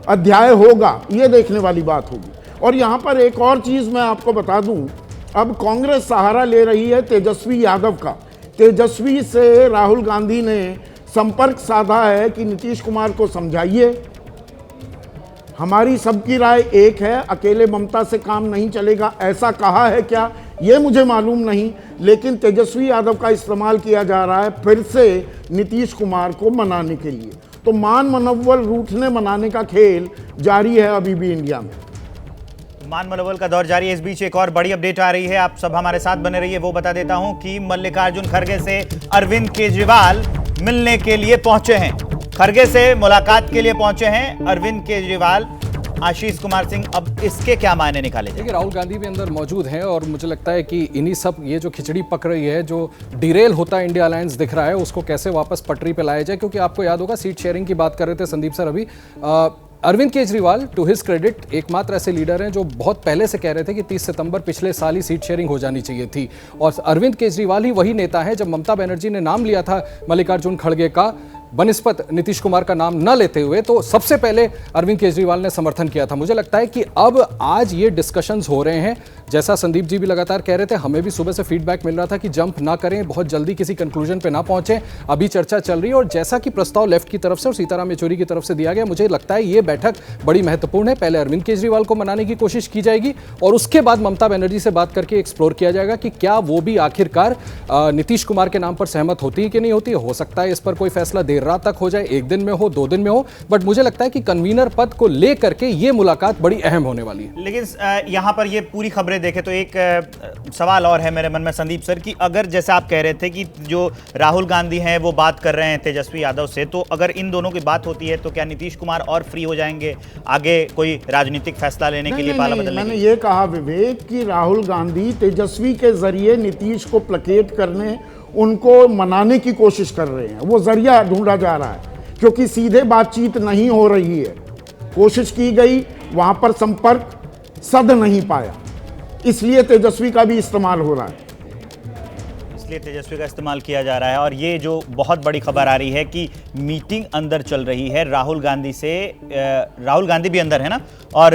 अध्याय होगा, ये देखने वाली बात होगी। और यहाँ पर एक और चीज़ मैं आपको बता दूँ, अब कांग्रेस सहारा ले रही है तेजस्वी यादव का। तेजस्वी से राहुल गांधी ने संपर्क साधा है कि नीतीश कुमार को समझाइए, हमारी सबकी राय एक है, अकेले ममता से काम नहीं चलेगा। ऐसा कहा है क्या, ये मुझे मालूम नहीं, लेकिन तेजस्वी यादव का इस्तेमाल किया जा रहा है फिर से नीतीश कुमार को मनाने के लिए। तो मान मनोबल रूठने मनाने का खेल जारी है अभी भी इंडिया में। मान मनोबल का दौर जारी है। इस बीच एक और बड़ी अपडेट आ रही है, आप सब हमारे साथ बने रहिए। वो बता देता हूं कि मल्लिकार्जुन खड़गे से अरविंद केजरीवाल मिलने के लिए पहुंचे हैं। खड़गे से मुलाकात के लिए पहुंचे हैं अरविंद केजरीवाल, आशीष कुमार सिंह। अब इसके क्या मायने निकाले जाए? देखिए, राहुल गांधी भी अंदर मौजूद हैं और मुझे लगता है कि इन्हीं सब, ये जो खिचड़ी पक रही है, जो डिरेल होता है इंडिया अलायंस दिख रहा है, उसको कैसे वापस पटरी पे लाया जाए। क्योंकि आपको याद होगा, सीट शेयरिंग की बात कर रहे थे संदीप सर अभी, Arvind Kejriwal to his credit एकमात्र ऐसे लीडर हैं जो बहुत पहले से कह रहे थे कि 30 सितंबर पिछले साल ही सीट शेयरिंग हो जानी चाहिए थी। और अरविंद केजरीवाल ही वही नेता है, जब ममता बनर्जी ने नाम लिया था मल्लिकार्जुन खड़गे का बनिस्पत नीतीश कुमार का नाम न लेते हुए, तो सबसे पहले अरविंद केजरीवाल ने समर्थन किया था। मुझे लगता है कि अब आज ये डिस्कशंस हो रहे हैं, जैसा संदीप जी भी लगातार कह रहे थे, हमें भी सुबह से फीडबैक मिल रहा था कि जंप ना करें, बहुत जल्दी किसी कंक्लूजन पे ना पहुंचे। अभी चर्चा चल रही है और जैसा कि प्रस्ताव लेफ्ट की तरफ से और सीताराम येचुरी की तरफ से दिया गया, मुझे लगता है ये बैठक बड़ी महत्वपूर्ण है। पहले अरविंद केजरीवाल को मनाने की कोशिश की जाएगी और उसके बाद ममता बनर्जी से बात करके एक्सप्लोर किया जाएगा कि क्या वो भी आखिरकार नीतीश कुमार के नाम पर सहमत होती है कि नहीं होती। हो सकता है इस पर कोई फैसला देर रात तक हो जाए, 1 दिन में हो, 2 दिन में हो, बट मुझे लगता है कि कन्वीनर पद को लेकर के ये मुलाकात बड़ी अहम होने वाली है। लेकिन यहां पर ये पूरी खबरें देखें तो एक सवाल और है मेरे मन में संदीप सर, कि अगर जैसे आप कह रहे थे कि जो राहुल गांधी हैं वो बात कर रहे हैं तेजस्वी यादव से, तो अगर इन दोनों की बात होती है तो क्या नीतीश कुमार और फ्री हो जाएंगे आगे कोई राजनीतिक फैसला लेने के लिए, पाला बदलने? मैंने ये कहा विवेक कि राहुल गांधी तेजस्वी के जरिए नीतीश को प्लेकेट करने, उनको मनाने की कोशिश कर रहे हैं। वो जरिया ढूंढा जा रहा है, क्योंकि सीधे बातचीत नहीं हो रही है। कोशिश की गई, वहां पर संपर्क सध नहीं पाया, इसलिए तेजस्वी का भी इस्तेमाल हो रहा है। इसलिए तेजस्वी का इस्तेमाल किया जा रहा है। और ये जो बहुत बड़ी खबर आ रही है कि मीटिंग अंदर चल रही है राहुल गांधी से, राहुल गांधी भी अंदर है ना, और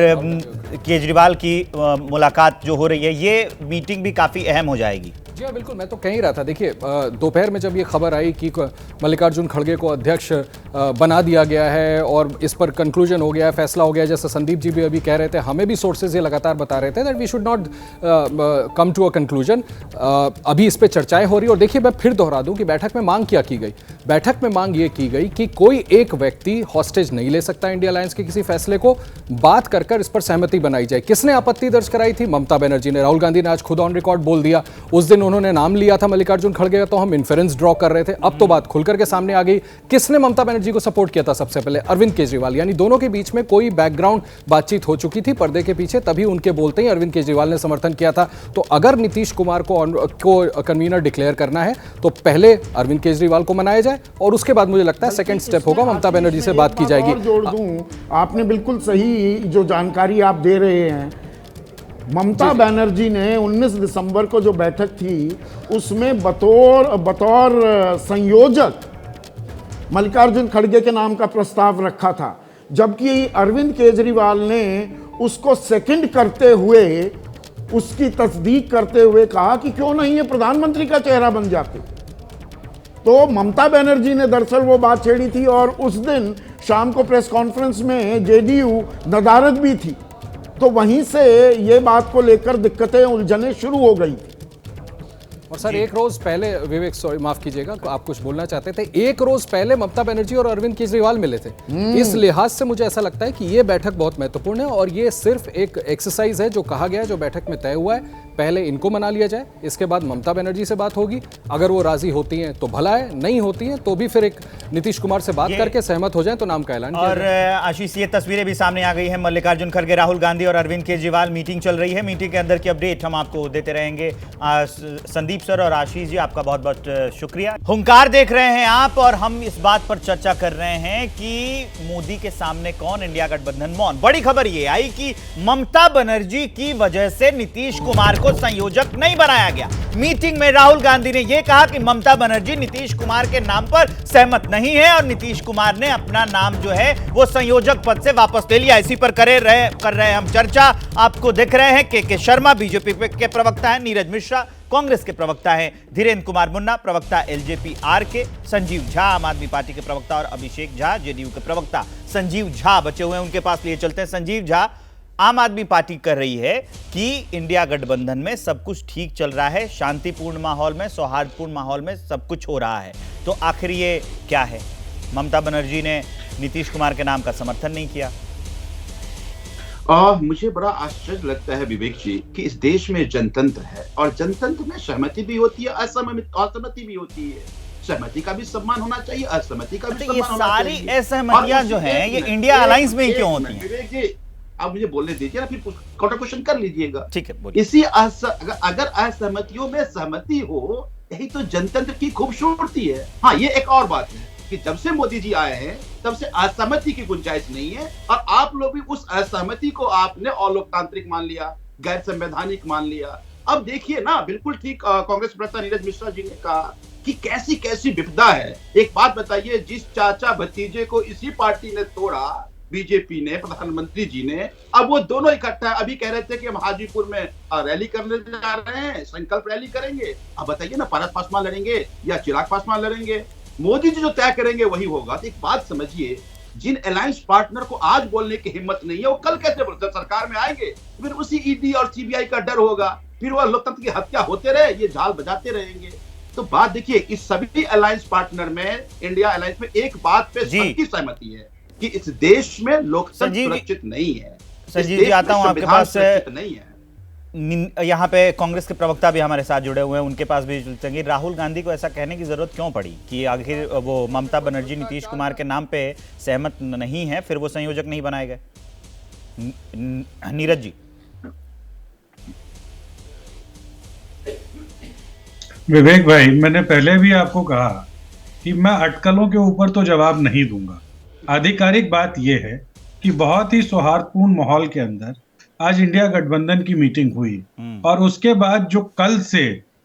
केजरीवाल की मुलाकात जो हो रही है, ये मीटिंग भी काफ़ी अहम हो जाएगी। जी हाँ, बिल्कुल, मैं तो कह ही रहा था। देखिए, दोपहर में जब ये खबर आई कि मल्लिकार्जुन खड़गे को अध्यक्ष बना दिया गया है और इस पर कंक्लूजन हो गया है, फैसला हो गया है, जैसे संदीप जी भी अभी कह रहे थे, हमें भी सोर्सेज ये लगातार बता रहे थे that we should not come to a conclusion. अभी इस पर चर्चाएं हो रही है। और देखिए, मैं फिर दोहरा दूं कि बैठक में मांग क्या की गई। बैठक में मांग ये की गई कि कोई एक व्यक्ति हॉस्टेज नहीं ले सकता इंडिया अलायंस के किसी फैसले को, बात कर कर इस पर सहमति बनाई जाए। किसने आपत्ति दर्ज कराई थी? ममता बनर्जी ने। राहुल गांधी ने आज खुद ऑन रिकॉर्ड बोल दिया, उस दिन उन्होंने नाम लिया था मल्लिकार्जुन खड़गे का, तो हम इन्फेरेंस ड्रॉ कर रहे थे। अब तो बात खुलकर के सामने आ गई। किसने ममता बनर्जी को सपोर्ट किया था सबसे पहले? अरविंद केजरीवाल। यानी दोनों के बीच में कोई बैकग्राउंड बातचीत हो चुकी थी पर्दे के पीछे, तभी उनके बोलते ही अरविंद केजरीवाल ने समर्थन किया था। तो अगर नीतीश कुमार को कन्वीनर डिक्लेयर करना है तो पहले अरविंद केजरीवाल को मनाया जाए और उसके बाद मुझे लगता है सेकंड स्टेप होगा, ममता बनर्जी से बात की जाएगी। जोड़ दूं, आपने बिल्कुल सही जो जानकारी आप दे रहे हैं। ममता बनर्जी ने 19 दिसंबर को जो बैठक थी उसमें बतौर संयोजक मल्लिकार्जुन खड़गे के नाम का प्रस्ताव रखा था, जबकि अरविंद केजरीवाल ने उसको सेकंड करते हुए, उसकी तस्दीक करते हुए कहा कि क्यों नहीं ये प्रधानमंत्री का चेहरा बन जाते। तो ममता बनर्जी ने दरअसल वो बात छेड़ी थी और उस दिन शाम को प्रेस कॉन्फ्रेंस में जेडीयू नदारद भी थी। तो वहीं से ये बात को लेकर दिक्कतें उलझने शुरू हो गई थी। और सर एक रोज पहले, विवेक सॉरी माफ कीजिएगा, आप कुछ बोलना चाहते थे। एक रोज पहले ममता बनर्जी और अरविंद केजरीवाल मिले थे। इस लिहाज से मुझे ऐसा लगता है कि ये बैठक बहुत महत्वपूर्ण है और ये सिर्फ एक एक्सरसाइज है जो कहा गया है, जो बैठक में तय हुआ है। पहले इनको मना लिया जाए, इसके बाद ममता बनर्जी से बात होगी। अगर वो राजी होती हैं तो भला है, नहीं होती हैं तो भी फिर एक नीतीश कुमार से बात करके सहमत हो जाए तो नाम का ऐलान किया जाए। और आशीष, ये तस्वीरें भी सामने आ गई हैं। मल्लिकार्जुन खड़गे, राहुल गांधी और अरविंद केजरीवाल मीटिंग चल रही है। मीटिंग के अंदर की अपडेट हम आपको देते रहेंगे। संदीप सर और आशीष जी, आपका बहुत बहुत शुक्रिया। हुंकार देख रहे हैं आप और हम इस बात पर चर्चा कर रहे हैं कि मोदी के सामने कौन, इंडिया गठबंधन मौन। बड़ी खबर ये आई कि ममता बनर्जी की वजह से नीतीश कुमार को संयोजक नहीं बनाया गया। मीटिंग में राहुल गांधी ने यह कहा कि ममता बनर्जी नीतीश कुमार के नाम पर सहमत नहीं है और नीतीश कुमार ने अपना नाम जो है वो संयोजक पद से वापस ले लिया। इसी पर कर रहे हम चर्चा। आपको दिख रहे हैं के शर्मा बीजेपी के प्रवक्ता है, नीरज मिश्रा कांग्रेस के प्रवक्ता हैं, धीरेन्द्र कुमार मुन्ना प्रवक्ता एलजेपी आर के, संजीव झा आम आदमी पार्टी के प्रवक्ता और अभिषेक झा जेडीयू के प्रवक्ता। संजीव झा बचे हुए हैं, उनके पास लिए चलते हैं। संजीव झा, आम आदमी पार्टी कर रही है कि इंडिया गठबंधन में सब कुछ ठीक चल रहा है, शांतिपूर्ण माहौल में, सौहार्दपूर्ण माहौल में सब कुछ हो रहा है, तो आखिर ये क्या है? ममता बनर्जी ने नीतीश कुमार के नाम का समर्थन नहीं किया। मुझे बड़ा आश्चर्य लगता है विवेक जी कि इस देश में जनतंत्र है और जनतंत्र में सहमति भी होती है, असहमति भी होती है। सहमति का भी सम्मान होना चाहिए, असहमति का भी सम्मान होना चाहिए। ये सारी असहमतियां जो हैं ये इंडिया अलायंस में ही क्यों होती हैं? विवेक जी आप मुझे बोलने दीजिए ना, फिर काउंटर क्वेश्चन कर लीजिएगा। ठीक है, बोलिए। इसी अगर असहमतियों में सहमति हो, यही तो जनतंत्र की खूबसूरती है। हाँ, ये एक और बात है कि जब से मोदी जी आए हैं तब से असहमति की गुंजाइश नहीं है और आप लोग भी उस असहमति को आपने अलोकतांत्रिक मान लिया, गैर संवैधानिक मान लिया। अब देखिए ना, बिल्कुल ठीक कांग्रेस प्रवक्ता नीरज मिश्रा जी ने कहा कि कैसी कैसी विपदा है। एक बात बताइए, जिस चाचा भतीजे को इसी पार्टी ने तोड़ा, बीजेपी ने, प्रधानमंत्री जी ने, अब वो दोनों इकट्ठा अभी कह रहे थे कि हम हाजीपुर में रैली करने जा रहे हैं, संकल्प रैली करेंगे। अब बताइए ना, पारस पासवान लड़ेंगे या चिराग पासवान लड़ेंगे? मोदी जी जो तय करेंगे वही होगा। तो एक बात समझिए, जिन अलायंस पार्टनर को आज बोलने की हिम्मत नहीं है, वो कल कैसे बोलते? सरकार में आएंगे फिर उसी ईडी और सीबीआई का डर होगा, फिर वो लोकतंत्र की हत्या होते रहे, ये झाल बजाते रहेंगे। तो बात देखिए, इस सभी अलायंस पार्टनर में, इंडिया अलायंस में एक बात पे सबकी सहमति है कि इस देश में लोकतंत्र सुरक्षित नहीं है। संजीव जी, आता हूं आपके पास। नहीं है। यहाँ पे कांग्रेस के प्रवक्ता भी हमारे साथ जुड़े हुए हैं, उनके पास भी चलेंगे। राहुल गांधी को ऐसा कहने की जरूरत क्यों पड़ी कि आखिर वो ममता बनर्जी नीतीश कुमार के नाम पे सहमत नहीं है, फिर वो संयोजक नहीं बनाए गए? नीरज जी। विवेक भाई, मैंने पहले भी आपको कहा कि मैं अटकलों के ऊपर तो जवाब नहीं दूंगा। आधिकारिक बात यह है कि बहुत ही सौहार्दपूर्ण माहौल के अंदर आज इंडिया गठबंधन की मीटिंग हुई और उसके बाद जो कल से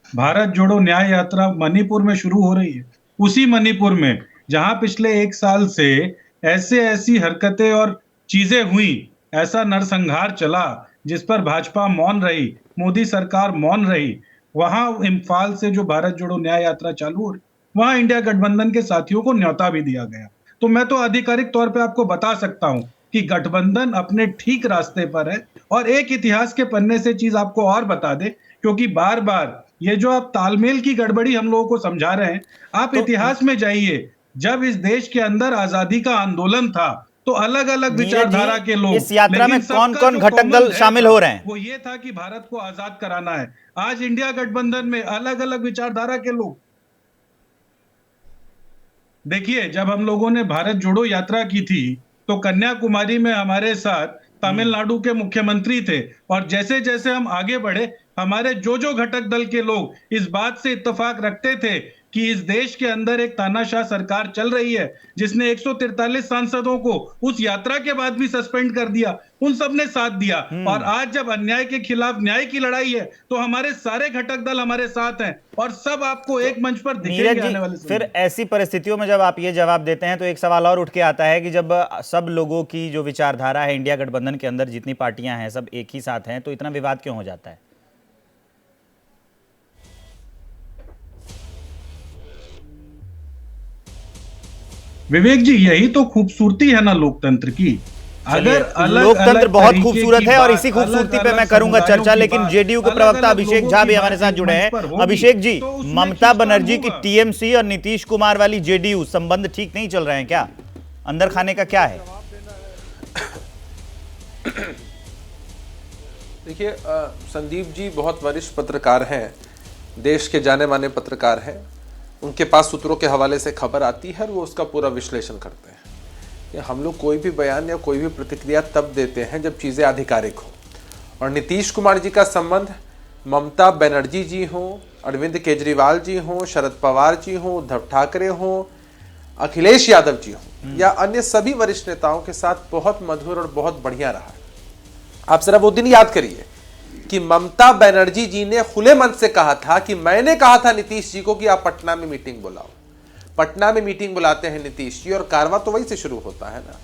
भारत जोड़ो न्याय यात्रा मणिपुर में शुरू हो रही है, उसी मणिपुर में जहां पिछले 1 साल से ऐसी हरकतें और चीजें हुई, ऐसा नरसंहार चला जिस पर भाजपा मौन रही, मोदी सरकार मौन रही, वहां इम्फाल से जो भारत जोड़ो न्याय यात्रा चालू हो रही, वहां इंडिया गठबंधन के साथियों को न्योता भी दिया गया। तो मैं तो आधिकारिक तौर पे आपको बता सकता हूं कि गठबंधन अपने ठीक रास्ते पर है। और एक इतिहास के पन्ने से चीज आपको और बता दे, क्योंकि बार बार ये जो आप तालमेल की गड़बड़ी हम लोगों को समझा रहे हैं, आप इतिहास में जाइए, जब इस देश के अंदर आजादी का आंदोलन था तो अलग अलग विचारधारा के लोग, इस यात्रा में लेकिन सबका कौन-कौन जो घटक common दल है शामिल हो रहे हैं? वो ये था कि भारत को आजाद कराना है। आज इंडिया गठबंधन में अलग अलग विचारधारा के लोग, देखिए जब हम लोगों ने भारत जोड़ो यात्रा की थी तो कन्याकुमारी में हमारे साथ तमिलनाडु के मुख्यमंत्री थे, और जैसे जैसे हम आगे बढ़े हमारे जो घटक दल के लोग इस बात से इत्तेफाक रखते थे कि इस देश के अंदर एक तानाशाह सरकार चल रही है जिसने 143 सांसदों को उस यात्रा के बाद भी सस्पेंड कर दिया, उन सब ने साथ दिया। और आज जब अन्याय के खिलाफ न्याय की लड़ाई है तो हमारे सारे घटक दल हमारे साथ हैं और सब आपको एक मंच पर दिखेंगे आने वाले समय। फिर ऐसी परिस्थितियों में जब आप ये जवाब देते हैं तो एक सवाल और उठ के आता है कि जब सब लोगों की जो विचारधारा है, इंडिया गठबंधन के अंदर जितनी पार्टियां हैं सब एक ही साथ हैं, तो इतना विवाद क्यों हो जाता है? विवेक जी, यही तो खूबसूरती है ना लोकतंत्र की। अगर लोकतंत्र बहुत खूबसूरत है और इसी खूबसूरती पे मैं करूंगा चर्चा, लेकिन जेडीयू के प्रवक्ता अभिषेक झा भी हमारे साथ जुड़े हैं। अभिषेक जी, ममता बनर्जी की टीएमसी और नीतीश कुमार वाली जेडीयू संबंध ठीक नहीं चल रहे हैं क्या? अंदर खाने का क्या है? देखिए, संदीप जी बहुत वरिष्ठ पत्रकार हैं, देश के जाने माने पत्रकार हैं। उनके पास सूत्रों के हवाले से खबर आती है और वो उसका पूरा विश्लेषण करते हैं। कि हम लोग कोई भी बयान या कोई भी प्रतिक्रिया तब देते हैं जब चीज़ें आधिकारिक हो, और नीतीश कुमार जी का संबंध ममता बनर्जी जी हों, अरविंद केजरीवाल जी हों, शरद पवार जी हों, उद्धव ठाकरे हों, अखिलेश यादव जी हों या अन्य सभी वरिष्ठ नेताओं के साथ बहुत मधुर और बहुत बढ़िया रहा है। आप जरा वो दिन याद करिए कि ममता बनर्जी जी ने खुले मन से कहा था कि मैंने कहा था नीतीश जी को कि आप पटना में मीटिंग बुलाओ। पटना में मीटिंग बुलाते हैं नीतीश जी और कारवां तो वहीं से शुरू होता है ना।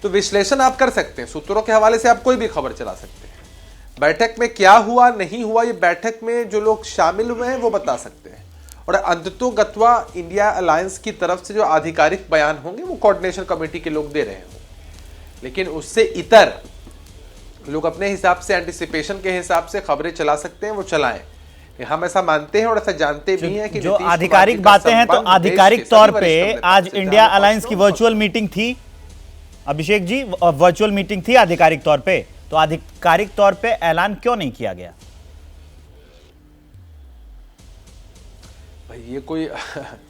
तो विश्लेषण आप कर सकते हैं, सूत्रों के हवाले से आप कोई भी खबर चला सकते हैं। बैठक में क्या हुआ नहीं हुआ, ये बैठक में जो लोग शामिल हुए हैं वो बता सकते हैं, और अंततोगत्वा इंडिया अलायंस की तरफ से जो आधिकारिक बयान होंगे वो कोऑर्डिनेशन कमेटी के लोग दे रहे होंगे। लेकिन उससे इतर लोग अपने हिसाब से, एंटिसिपेशन के हिसाब से खबरें चला सकते हैं, वो चलाएं। हम ऐसा मानते हैं और ऐसा जानते भी हैं कि जो आधिकारिक बातें हैं, तो आधिकारिक तौर पे आज इंडिया अलायंस की वर्चुअल मीटिंग थी अभिषेक जी, वर्चुअल मीटिंग थी आधिकारिक तौर पे, तो आधिकारिक तौर पे ऐलान क्यों नहीं किया गया? भाई ये कोई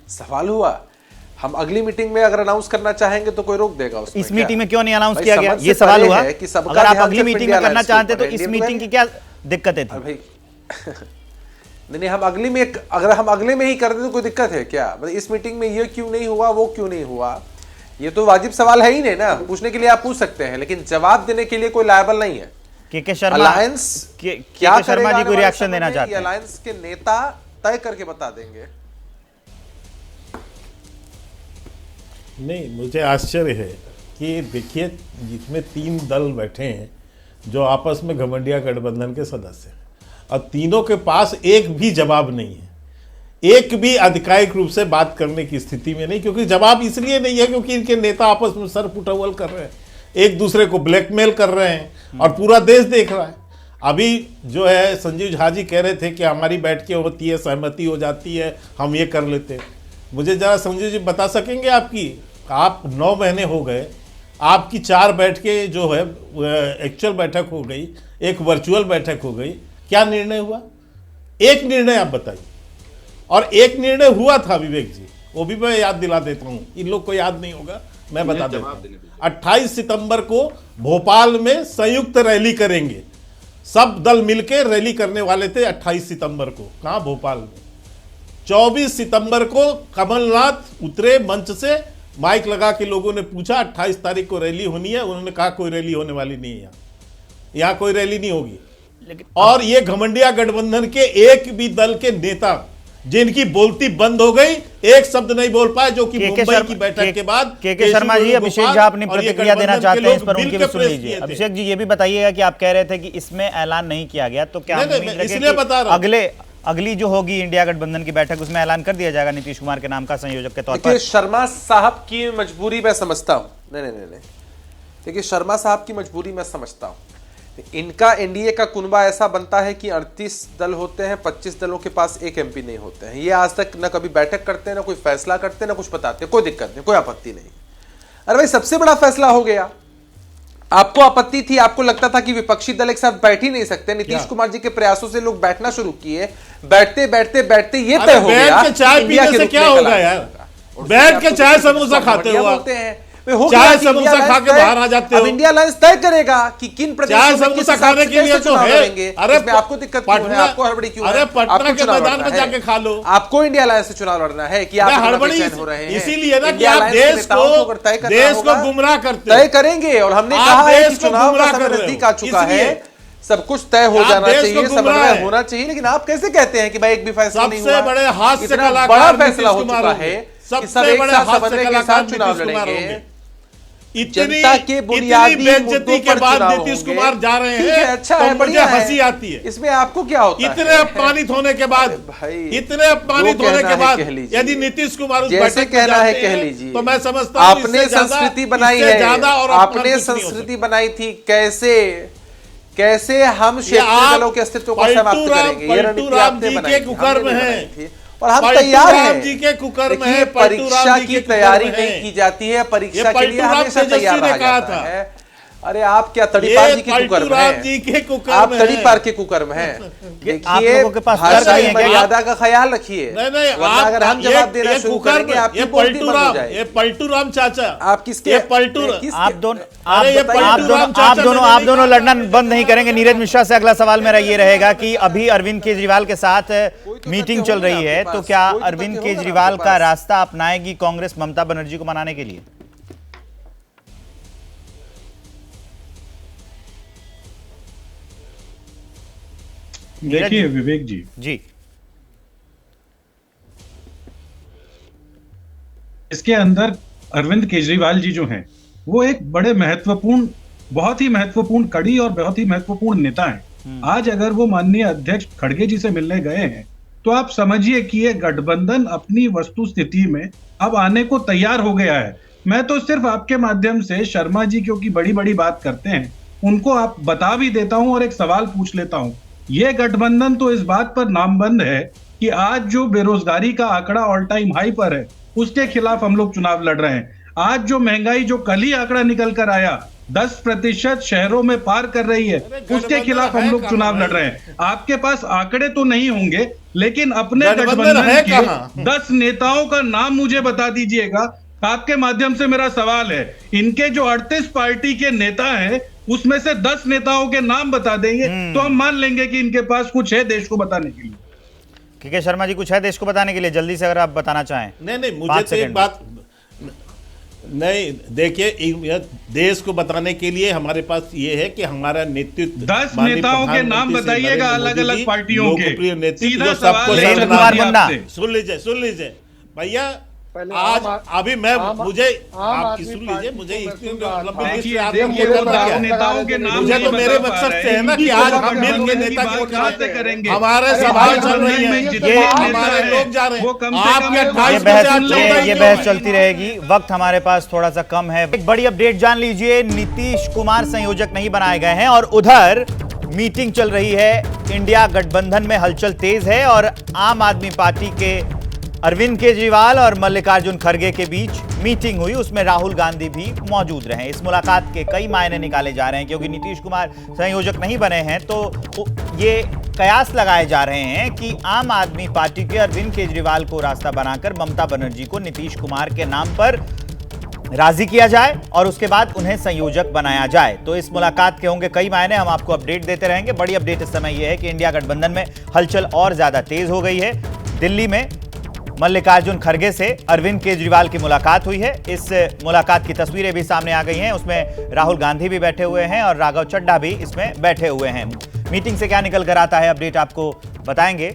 सवाल हुआ? हम अगली मीटिंग में अगर अनाउंस करना चाहेंगे तो कोई रोक देगा उसमें? इस मीटिंग में क्यों नहीं अनाउंस किया गया, ये सवाल हुआ। अगर आप अगली मीटिंग में करना चाहते तो इस मीटिंग की क्या दिक्कतें थी? भाई नहीं, हम अगली में, अगर हम अगले में ही कर दे तो कोई दिक्कत है क्या? मतलब इस मीटिंग में ये क्यों नहीं हुआ, वो क्यों नहीं हुआ, ये तो वाजिब सवाल है ही नहीं ना। पूछने के लिए आप पूछ सकते हैं, लेकिन जवाब देने के लिए कोई लायबल नहीं है। के शर्मा, अलायंस क्या शर्मा जी कोई रिएक्शन देना चाहते हैं? अलायंस के नेता तय करके बता देंगे। नहीं, मुझे आश्चर्य है कि देखिए जिसमें 3 दल बैठे हैं जो आपस में घमंडिया गठबंधन के सदस्य हैं, और तीनों के पास एक भी जवाब नहीं है, एक भी आधिकारिक रूप से बात करने की स्थिति में नहीं। क्योंकि जवाब इसलिए नहीं है क्योंकि इनके नेता आपस में सर पुटअवल कर रहे हैं, एक दूसरे को ब्लैकमेल कर रहे हैं और पूरा देश देख रहा है। अभी जो है संजीव झा जी कह रहे थे कि हमारी बैठकें होती है, सहमति हो जाती है, हम ये कर लेते हैं। मुझे जरा संजीव जी बता सकेंगे आपकी, आप 9 महीने हो गए, आपकी 4 बैठकें जो है एक्चुअल बैठक हो गई, एक वर्चुअल बैठक हो गई, क्या निर्णय हुआ? एक निर्णय आप बताइए। और एक निर्णय हुआ था विवेक जी, वो भी मैं याद दिला देता हूं, इन लोग को याद नहीं होगा, मैं बता देता हूं। 28 सितंबर को भोपाल में संयुक्त रैली करेंगे, सब दल मिलकर रैली करने वाले थे 28 सितंबर को, कहां? भोपाल में। 24 सितंबर को कमलनाथ उतरे मंच से, माइक लगा के लोगों ने पूछा 28 तारीख को रैली होनी है, उन्होंने कहा कोई रैली होने वाली नहीं है, यहाँ कोई रैली नहीं होगी। और ये घमंडिया गठबंधन के एक भी दल के नेता जिनकी बोलती बंद हो गई, एक शब्द नहीं बोल पाए, जो कि मुंबई की बैठक के बाद के शर्मा जी, अभिषेक झा अपनी प्रतिक्रिया देना चाहते हैं, इस पर उनकी भी सुन लीजिए। अभिषेक जी, ये भी बताइएगा कि आप कह रहे थे कि इसमें ऐलान नहीं किया गया, तो क्या इसलिए बता रहा हूं, अगली जो होगी इंडिया गठबंधन की बैठक, उसमें ऐलान कर दिया जाएगा नीतीश कुमार के नाम का संयोजक के तौर पर? शर्मा साहब की मजबूरी मैं समझता हूं। नहीं, देखिए शर्मा साहब की मजबूरी मैं समझता हूं, इनका एनडीए का कुनबा ऐसा बनता है कि 38 दल होते हैं, 25 दलों के पास एक एमपी नहीं होते हैं। ये आज तक न कभी बैठक करते हैं, न कोई फैसला करते हैं, न कुछ बताते हैं। कोई दिक्कत नहीं, कोई आपत्ति नहीं। अरे भाई सबसे बड़ा फैसला हो गया। आपको आपत्ति थी, आपको लगता था कि विपक्षी दल एक साथ बैठ ही नहीं सकते। नीतीश कुमार जी के प्रयासों से लोग बैठना शुरू किए। बैठते बैठते बैठते ये तय हो गया कि चाय पीने से क्या होगा यार, बैठ के चाय समोसा खाते हो, बोलते हैं चाय समोसा खा के बाहर आ जाते हो। अब इंडिया अलायंस तय करेगा कि किन प्रदेशों में समोसा खाने के लिए तो है। अरे आपको दिक्कत क्यों है, आपको हड़बड़ी क्यों है? अरे पटना के मैदान में जाके खा लो। आपको इंडिया अलायंस से चुनाव लड़ना है कि आप हड़बड़ी हो रहे हैं? इसीलिए ना कि आप देश को गुमराह करते तय करेंगे। और हमने कहा है कि चुनाव का समय नजदीक आ चुका है, सब कुछ तय हो जाना चाहिए, समन्वय होना चाहिए। लेकिन आप कैसे कहते हैं कि भाई एक भी फैसला नहीं हुआ? सबसे बड़े हास्य कलाकार बड़ा फैसला हो चुका है, सबसे बड़े हास्य कलाकार चुनाव लड़ेंगे। जनता के बुनियादी बेइज्जती के बाद नीतीश कुमार जा रहे हैं। अच्छा तो है, मुझे हंसी आती है। इसमें आपको क्या होता है? इतने अपमानित होने के बाद, इतने अपमानित होने के बाद यदि नीतीश कुमार जैसे कहना है कह लीजिए, तो मैं समझता हूं आपने संस्कृति बनाई है, आपने संस्कृति बनाई थी। कैसे हम क्षेत्रीय दलों के अस्तित्व को समाप्त करेंगे, ये रणनीति आपने बनाई थी और हम तैयार हैं। देखिए परीक्षा की तैयारी नहीं की जाती है, परीक्षा के लिए हमेशा तैयार रहा जाता है। अरे आप क्या तड़ीपार के कुकर्म हैं? आप तड़ीपार के कुकर्म हैं। देखिए भाषाई मर्यादा का ख्याल रखिए। अगर हम जवाब देना शुरू करेंगे आपकी बोलती बंद हो जाएगी। ये पलटू राम चाचा, आप किसके? आप दोनों लड़ना बंद नहीं करेंगे। नीरज मिश्रा से अगला सवाल मेरा ये रहेगा कि अभी अरविंद केजरीवाल के साथ मीटिंग चल रही है, तो क्या अरविंद केजरीवाल का रास्ता अपनाएगी कांग्रेस ममता बनर्जी को मनाने के लिए? देखिए विवेक जी, इसके अंदर अरविंद केजरीवाल जी जो हैं वो एक बड़े महत्वपूर्ण, बहुत ही महत्वपूर्ण कड़ी और बहुत ही महत्वपूर्ण नेता हैं। आज अगर वो माननीय अध्यक्ष खड़गे जी से मिलने गए हैं तो आप समझिए कि ये गठबंधन अपनी वस्तु स्थिति में अब आने को तैयार हो गया है। मैं तो सिर्फ आपके माध्यम से शर्मा जी क्योंकि बड़ी बड़ी बात करते हैं उनको आप बता भी देता हूं और एक सवाल पूछ लेता हूं। ये गठबंधन तो इस बात पर नामबंद है कि आज जो बेरोजगारी का आंकड़ा ऑल टाइम हाई पर है उसके खिलाफ हम लोग चुनाव लड़ रहे हैं। आज जो महंगाई जो कल ही आंकड़ा निकल कर आया 10% शहरों में पार कर रही है, उसके खिलाफ हम लोग चुनाव लड़ रहे हैं। आपके पास आंकड़े तो नहीं होंगे लेकिन अपने गठबंधन के 10 नेताओं का नाम मुझे बता दीजिएगा। आपके माध्यम से मेरा सवाल है, इनके जो 38 पार्टी के नेता हैं उसमें से 10 नेताओं के नाम बता देंगे तो हम मान लेंगे कि इनके पास कुछ है देश को बताने के लिए। ठीक है शर्मा जी, कुछ है देश को बताने के लिए? जल्दी से अगर आप बताना चाहें। नहीं, मुझे तो एक बात नहीं, देखिए देश को बताने के लिए हमारे पास ये है कि हमारा नेतृत्व 10 नेताओं के नाम बताइएगा अलग अलग पार्टियों के। लोकप्रिय नेतृत्व सबको सुन लीजिए भैया। आज अभी मैं मुझे आपकी सुन लीजिए, मुझे मुझे तो मेरे मकसद से है ना कि आज हम मिल के नेता की करेंगे। हमारे सवाल चल रही है, हमारे लोग जा रहे हैं, ये बहस चलती रहेगी। वक्त हमारे पास थोड़ा सा कम है। एक बड़ी अपडेट जान लीजिए, नीतीश कुमार संयोजक नहीं बनाए गए हैं और उधर मीटिंग चल रही है। इंडिया गठबंधन में हलचल तेज है और आम आदमी पार्टी के अरविंद केजरीवाल और मल्लिकार्जुन खड़गे के बीच मीटिंग हुई, उसमें राहुल गांधी भी मौजूद रहे। इस मुलाकात के कई मायने निकाले जा रहे हैं क्योंकि नीतीश कुमार संयोजक नहीं बने हैं तो ये कयास लगाए जा रहे हैं कि आम आदमी पार्टी के अरविंद केजरीवाल को रास्ता बनाकर ममता बनर्जी को नीतीश कुमार के नाम पर राजी किया जाए और उसके बाद उन्हें संयोजक बनाया जाए। तो इस मुलाकात के होंगे कई मायने, हम आपको अपडेट देते रहेंगे। बड़ी अपडेट इस समय यह है कि इंडिया गठबंधन में हलचल और ज्यादा तेज हो गई है। दिल्ली में मल्लिकार्जुन खड़गे से अरविंद केजरीवाल की मुलाकात हुई है। इस मुलाकात की तस्वीरें भी सामने आ गई हैं, उसमें राहुल गांधी भी बैठे हुए हैं और राघव चड्ढा भी इसमें बैठे हुए हैं। मीटिंग से क्या निकल कर आता है अपडेट आपको बताएंगे।